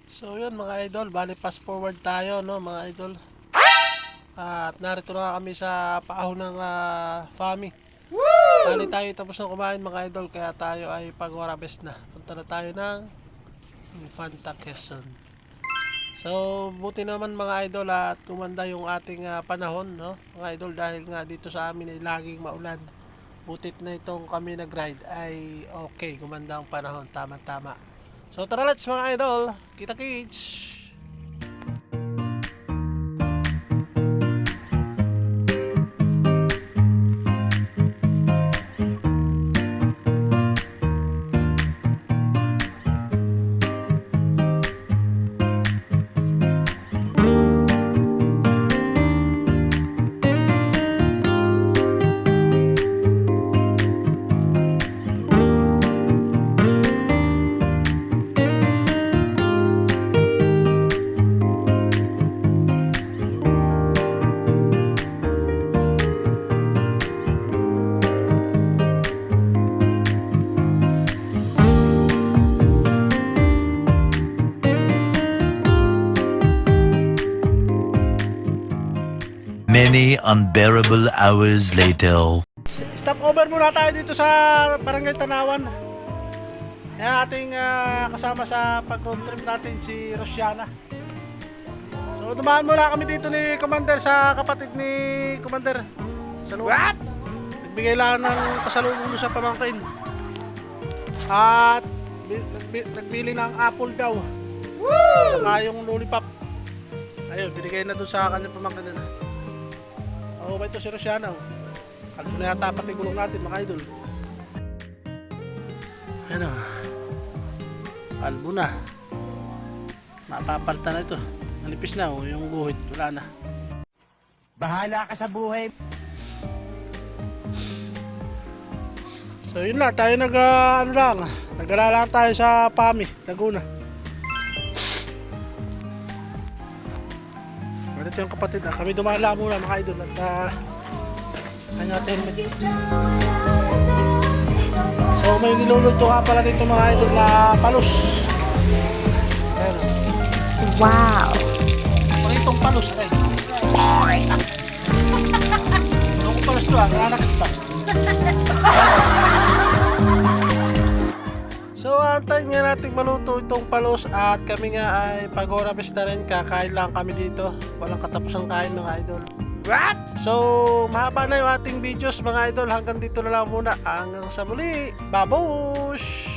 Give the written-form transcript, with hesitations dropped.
So yun mga idol, bali fast forward tayo no mga idol. At narito na kami sa paahon ng Fami. Bali tayo tapos na kumain mga idol, kaya tayo ay pag-harvest na. Punta na tayo ng Infanta Quezon. So buti naman mga idol at kumanda yung ating panahon no mga idol, dahil nga dito sa amin ay laging maulan. Butit na itong kami nag-ride ay okay, gumanda ang panahon, tama-tama. So tara, let's mga idol, kita-kits! Many unbearable hours later. Stop over muna tayo dito sa Barangay Tanawan. Yan ating kasama sa pag-road trip natin, si Rosiana. So dumaan muna kami dito ni Commander sa kapatid ni Commander. Sa loob. What? Nagbigay lang ng pasalubong sa pamangkin. At nagbili ng apple daw. Woo! Saka yung lollipop. Ayun, binigay na doon sa kanyang pamangkin na. Oh, ba ito si Rosiana? Ano na yata pati gulong natin mga idol. Ano? Kalbo na. Mapapalta na ito. Nalipis na yung guhit. Wala na. Bahala ka sa buhay. So yun lang. Tayo nag-alala lang tayo sa Fami, Laguna. Ito yung kapatid. Kami dumala muna mga idol. At natin. So may niluluto ka pala dito mga idol na palos. Ayan. Wow! Palitong palos. Ay. Ano ko palos to nananakit pa. So antayin nga natin maluto itong palos at kami nga ay pag-harvest na rin. Kakain lang kami dito. Walang katapusang kain mga idol. What? So mahaba na yung ating videos mga idol. Hanggang dito na lang muna. Hanggang sa muli. Babush!